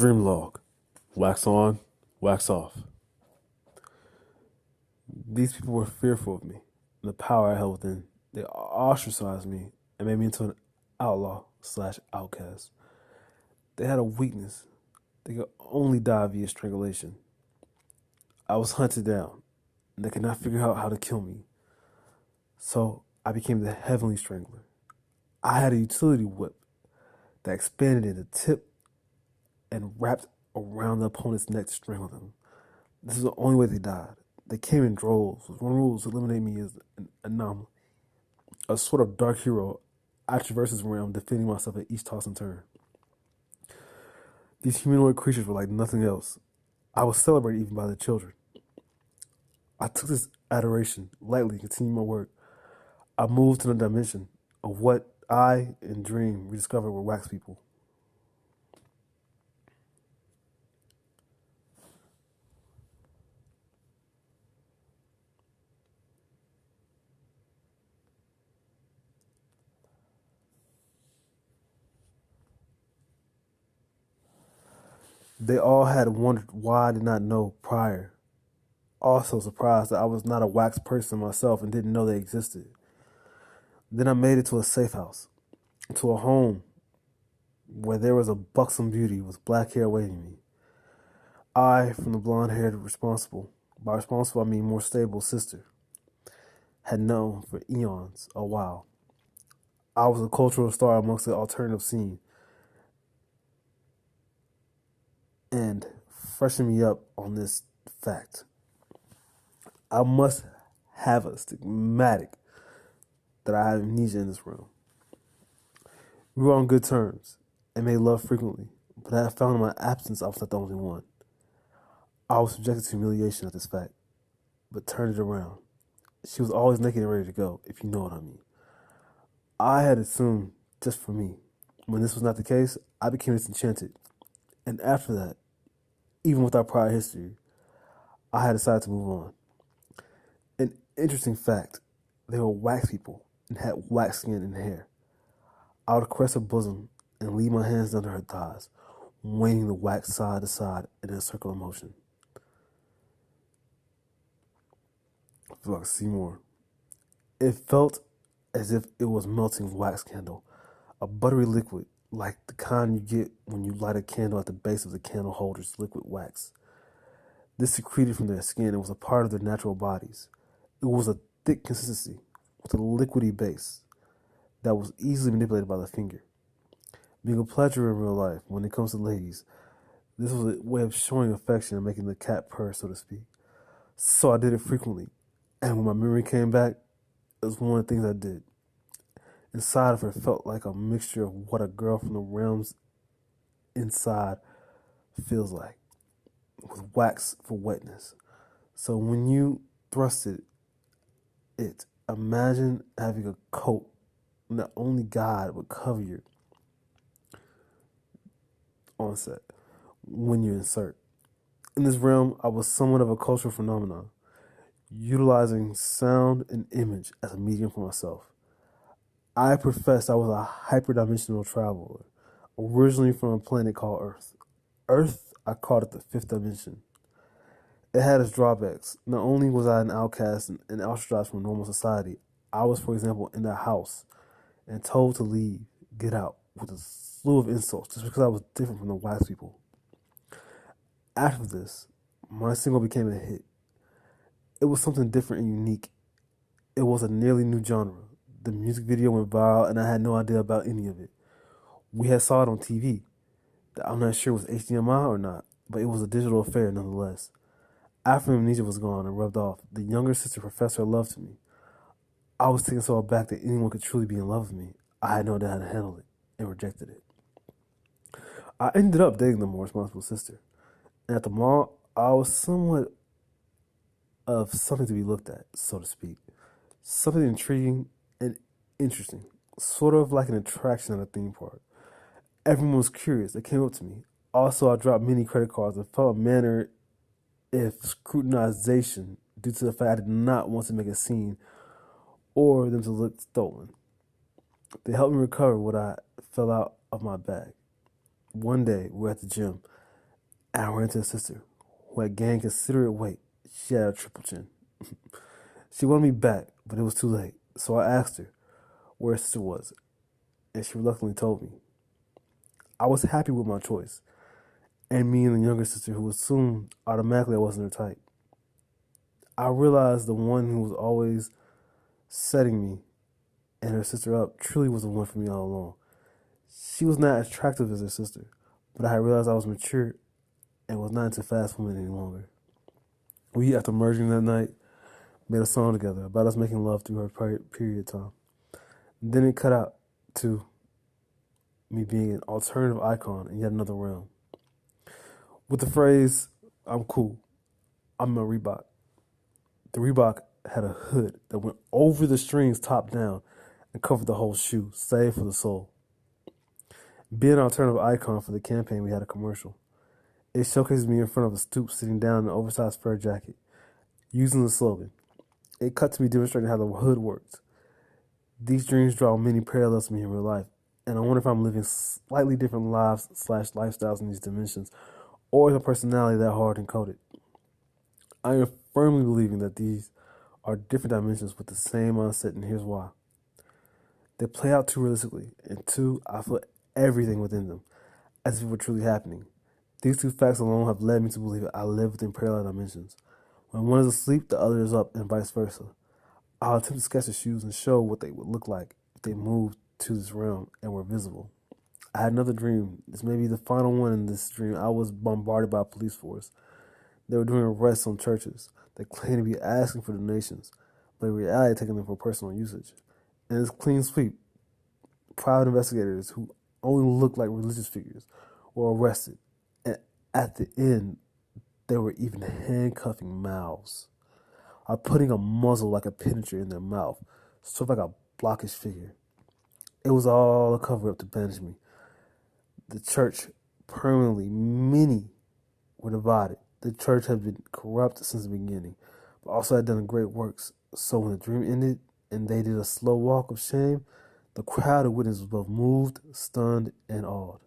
Dream log. Wax on, wax off. These people were fearful of me and the power I held within. They ostracized me and made me into an outlaw slash outcast. They had a weakness. They could only die via strangulation. I was hunted down and they could not figure out how to kill me. So I became the Heavenly Strangler. I had a utility whip that expanded in the tip and wrapped around the opponent's neck to strangle them. This is the only way they died. They came in droves. One rule was to eliminate me as an anomaly. A sort of dark hero, I traversed this realm, defending myself at each toss and turn. These humanoid creatures were like nothing else. I was celebrated even by the children. I took this adoration lightly and continued my work. I moved to the dimension of what I and Dream rediscovered were wax people. They all had wondered why I did not know prior. Also surprised that I was not a wax person myself and didn't know they existed. Then I made it to a safe house, to a home where there was a buxom beauty with black hair awaiting me. I, from the blonde-haired responsible, by responsible I mean more stable sister, had known for eons a while. I was a cultural star amongst the alternative scene, and freshen me up on this fact. I must have a stigmatic that I have amnesia in this realm. We were on good terms and made love frequently, but I found in my absence I was not the only one. I was subjected to humiliation at this fact, but turned it around. She was always naked and ready to go, if you know what I mean. I had assumed just for me. When this was not the case, I became disenchanted. And after that, even with our prior history, I had decided to move on. An interesting fact, they were wax people and had wax skin and hair. I would caress her bosom and lead my hands under her thighs, waiting the wax side to side in a circular motion. I feel like I see more. It felt as if it was melting wax candle, a buttery liquid like the kind you get when you light a candle at the base of the candle holder's liquid wax. This secreted from their skin and was a part of their natural bodies. It was a thick consistency with a liquidy base that was easily manipulated by the finger. Being a pleasure in real life, when it comes to ladies, this was a way of showing affection and making the cat purr, so to speak. So I did it frequently, and when my memory came back, it was one of the things I did. Inside of her felt like a mixture of what a girl from the realms inside feels like, with wax for wetness. So when you thrusted it, imagine having a coat that only God would cover your onset when you insert. In this realm, I was somewhat of a cultural phenomenon, utilizing sound and image as a medium for myself. I professed I was a hyperdimensional traveler, originally from a planet called Earth. Earth, I called it the fifth dimension. It had its drawbacks. Not only was I an outcast and ostracized from normal society, I was, for example, in the house and told to leave, get out, with a slew of insults just because I was different from the wax people. After this, my single became a hit. It was something different and unique. It was a nearly new genre. The music video went viral and I had no idea about any of it. We had saw it on TV. I'm not sure it was HDMI or not, but it was a digital affair nonetheless. After amnesia was gone and rubbed off, the younger sister professed her love to me. I was taken so aback that anyone could truly be in love with me. I had no idea how to handle it and rejected it. I ended up dating the more responsible sister. And at the mall, I was somewhat of something to be looked at, so to speak. Something intriguing and interesting, sort of like an attraction at a theme park. Everyone was curious. They came up to me. Also, I dropped many credit cards and felt a manner of scrutinization due to the fact I did not want to make a scene or them to look stolen. They helped me recover what I fell out of my bag. One day, we were at the gym, And I ran into a sister who had gained considerate weight. She had a triple chin. She wanted me back, but it was too late. So I asked her where her sister was, and she reluctantly told me. I was happy with my choice, and me and the younger sister who assumed automatically I wasn't her type. I realized the one who was always setting me and her sister up truly was the one for me all along. She was not as attractive as her sister, but I had realized I was mature and was not into fast women any longer. We, after merging that night, made a song together about us making love through her period time. Then it cut out to me being an alternative icon in yet another realm. With the phrase, I'm cool, I'm a Reebok. The Reebok had a hood that went over the strings top down and covered the whole shoe, save for the sole. Being an alternative icon for the campaign, we had a commercial. It showcases me in front of a stoop sitting down in an oversized fur jacket, using the slogan. It cut to me demonstrating how the hood works. These dreams draw many parallels to me in real life, and I wonder if I'm living slightly different lives/lifestyles in these dimensions, or is my personality that hard and coded? I am firmly believing that these are different dimensions with the same mindset, and here's why. They play out too realistically, and two, I feel everything within them, as if it were truly happening. These two facts alone have led me to believe that I live within parallel dimensions. When one is asleep, the other is up, and vice versa. I'll attempt to sketch the shoes and show what they would look like if they moved to this realm and were visible. I had another dream. This may be the final one in this dream. I was bombarded by a police force. They were doing arrests on churches. They claimed to be asking for donations, but in reality taking them for personal usage. And it's clean sweep. Private investigators who only looked like religious figures were arrested. And at the end, they were even handcuffing mouths, or putting a muzzle like a pincher in their mouth, sort of like a blockish figure. It was all a cover-up to banish me. The church permanently, many were divided. The church had been corrupt since the beginning, but also had done great works. So when the dream ended and they did a slow walk of shame, the crowd of witnesses was both moved, stunned, and awed.